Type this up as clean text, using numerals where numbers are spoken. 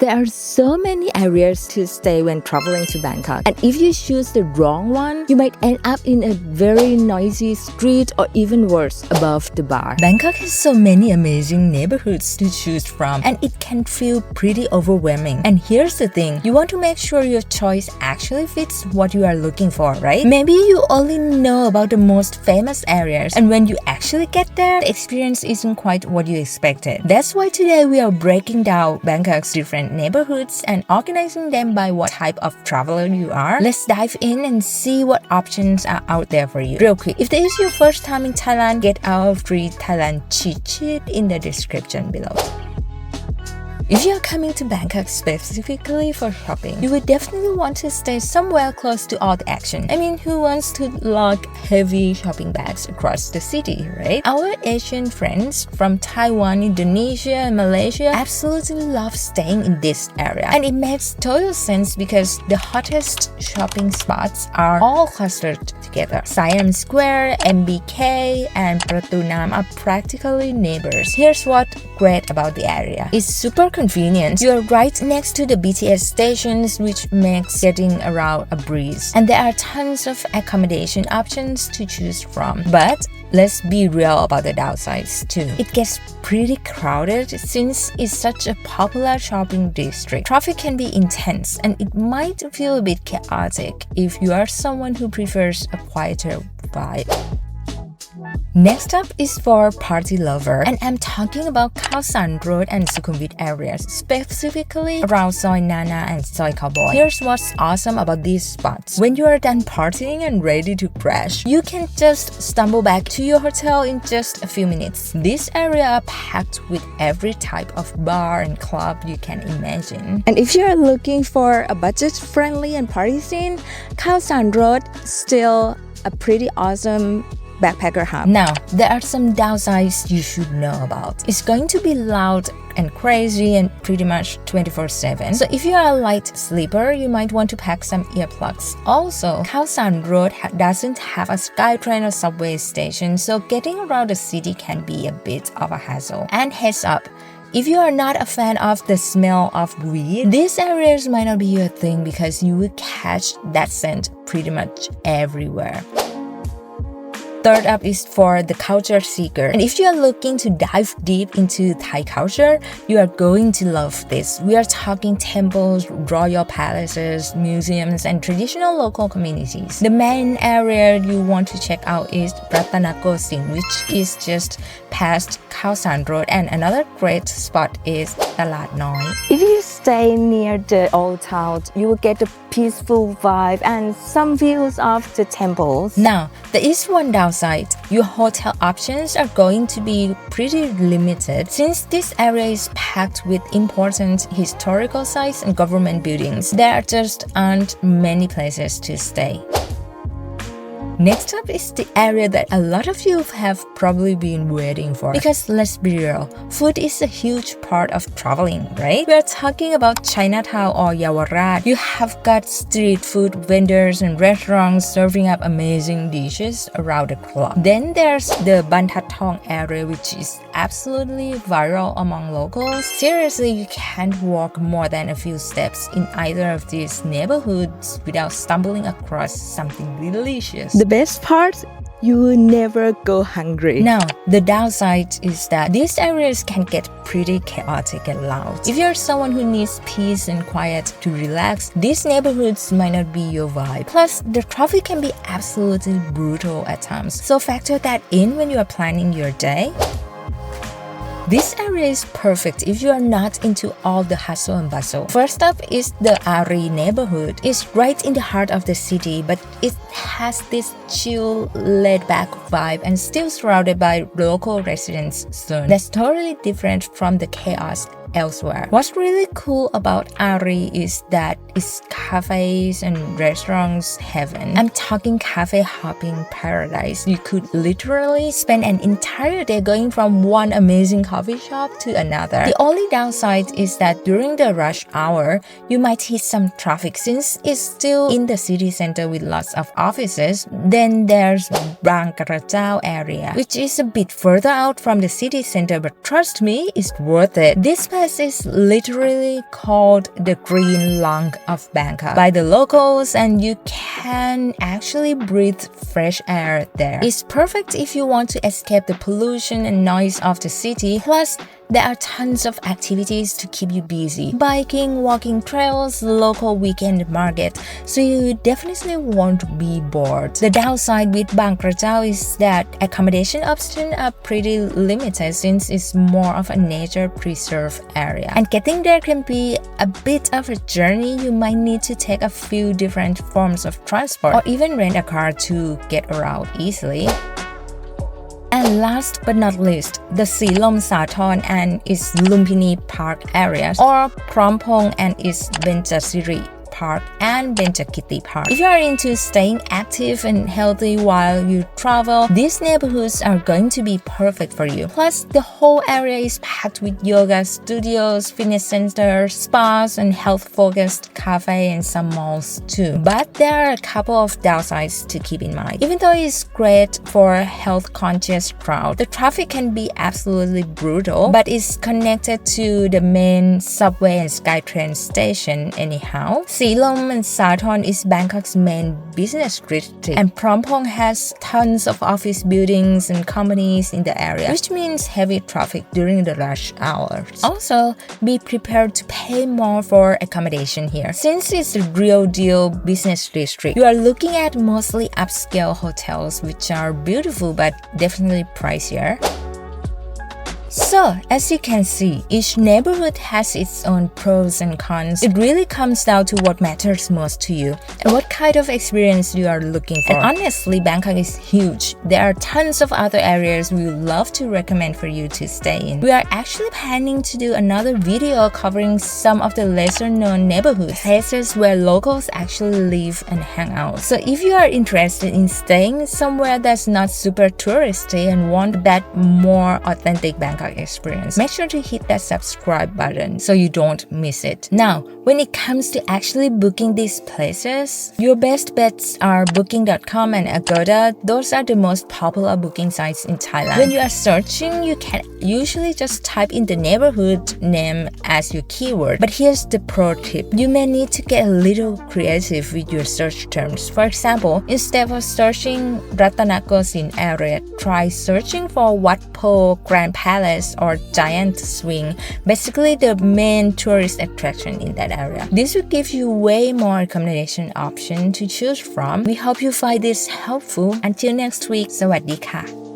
There are so many areas to stay when traveling to Bangkok, and if you choose the wrong one, you might end up in a very noisy street or even worse, above the bar. Bangkok has so many amazing neighborhoods to choose from, and it can feel pretty overwhelming. And here's the thing, you want to make sure your choice actually fits what you are looking for, right? Maybe you only know about the most famous areas, and when you actually get there, the experience isn't quite what you expected. That's why today we are breaking down Bangkok's different neighborhoods and organizing them by what type of traveler you are. Let's dive in and see what options are out there for you. Real quick, if this is your first time in Thailand, get our free Thailand Cheat Sheet in the description below. If you are coming to Bangkok specifically for shopping, you would definitely want to stay somewhere close to all the action. I mean, who wants to lug heavy shopping bags across the city, right? Our Asian friends from Taiwan, Indonesia, and Malaysia absolutely love staying in this area. And it makes total sense because the hottest shopping spots are all clustered together. Siam Square, MBK, and Pratu Nam are practically neighbors. Here's what's great about the area. It's super convenient. You are right next to the BTS stations, which makes getting around a breeze. And there are tons of accommodation options to choose from. But let's be real about the downsides too. It gets pretty crowded since it's such a popular shopping district. Traffic can be intense and it might feel a bit chaotic if you are someone who prefers a quieter vibe. Next up is for party lover, and I'm talking about Khao San Road and Sukhumvit areas, specifically around Soi Nana and Soi Cowboy. Here's what's awesome about these spots. When you are done partying and ready to crash, you can just stumble back to your hotel in just a few minutes. This area are packed with every type of bar and club you can imagine. And if you're looking for a budget-friendly and party scene, Khao San Road is still a pretty awesome backpacker hub. Now, there are some downsides you should know about. It's going to be loud and crazy and pretty much 24/7. So if you are a light sleeper, you might want to pack some earplugs. Also, Khao San Road doesn't have a SkyTrain or subway station, so getting around the city can be a bit of a hassle. And heads up, if you are not a fan of the smell of weed, these areas might not be your thing because you will catch that scent pretty much everywhere. Third up is for the culture seeker. And if you are looking to dive deep into Thai culture, you are going to love this. We are talking temples, royal palaces, museums, and traditional local communities. The main area you want to check out is Ratanakosin, which is just past Khao San Road, and another great spot is Talat Noi. If you stay near the old town, you will get a peaceful vibe and some views of the temples. Now, there is one downside. Your hotel options are going to be pretty limited since this area is packed with important historical sites and government buildings. There just aren't many places to stay. Next up is the area that a lot of you have probably been waiting for. Because let's be real, food is a huge part of traveling, right? We're talking about Chinatown or Yaowarat. You have got street food vendors and restaurants serving up amazing dishes around the clock. Then there's the Ban That Thong area, which is absolutely viral among locals. Seriously, you can't walk more than a few steps in either of these neighborhoods without stumbling across something delicious. The best part, you will never go hungry. Now, the downside is that these areas can get pretty chaotic and loud. If you're someone who needs peace and quiet to relax, these neighborhoods might not be your vibe. Plus, the traffic can be absolutely brutal at times. So factor that in when you are planning your day. This area is perfect if you are not into all the hustle and bustle. First up is the Ari neighborhood. It's right in the heart of the city, but it has this chill, laid-back vibe and still surrounded by local residents soon. That's totally different from the chaos elsewhere. What's really cool about Ari is that it's cafes and restaurants heaven. I'm talking cafe hopping paradise. You could literally spend an entire day going from one amazing coffee shop to another. The only downside is that during the rush hour, you might hit some traffic since it's still in the city center with lots of offices. Then there's Bang Krachao area, which is a bit further out from the city center, but trust me, it's worth it. This place is literally called the green lung of Bangkok by the locals, and you can actually breathe fresh air there. It's perfect if you want to escape the pollution and noise of the city. Plus, there are tons of activities to keep you busy. Biking, walking trails, local weekend market, so you definitely won't be bored. The downside with Bangkok Hotel is that accommodation options are pretty limited since it's more of a nature preserve area. And getting there can be a bit of a journey. You might need to take a few different forms of transport or even rent a car to get around easily. And last but not least, the Silom Sathorn and its Lumpini Park areas, or Krompong and its Benjasiri Park and Benjakiti Park. If you are into staying active and healthy while you travel, these neighborhoods are going to be perfect for you. Plus, the whole area is packed with yoga studios, fitness centers, spas, and health-focused cafe and some malls too. But there are a couple of downsides to keep in mind. Even though it's great for a health-conscious crowd, the traffic can be absolutely brutal, but it's connected to the main subway and SkyTrain station anyhow. Silom and Sathorn is Bangkok's main business district, and Krompong has tons of office buildings and companies in the area, which means heavy traffic during the rush hours. Also, be prepared to pay more for accommodation here. Since it's a real deal business district, you are looking at mostly upscale hotels, which are beautiful but definitely pricier. So, as you can see, each neighborhood has its own pros and cons. It really comes down to what matters most to you and what kind of experience you are looking for. And honestly, Bangkok is huge. There are tons of other areas we would love to recommend for you to stay in. We are actually planning to do another video covering some of the lesser known neighborhoods, places where locals actually live and hang out. So if you are interested in staying somewhere that's not super touristy and want that more authentic Bangkok experience, make sure to hit that subscribe button so you don't miss it. Now, when it comes to actually booking these places, your best bets are Booking.com and Agoda. Those are the most popular booking sites in Thailand. When you are searching, you can usually just type in the neighborhood name as your keyword. But here's the pro tip. You may need to get a little creative with your search terms. For example, instead of searching Ratanakosin area, try searching for Wat Po, Grand Palace, or Giant Swing, basically the main tourist attraction in that area. This will give you way more accommodation options to choose from. We hope you find this helpful. Until next week, สวัสดีค่ะ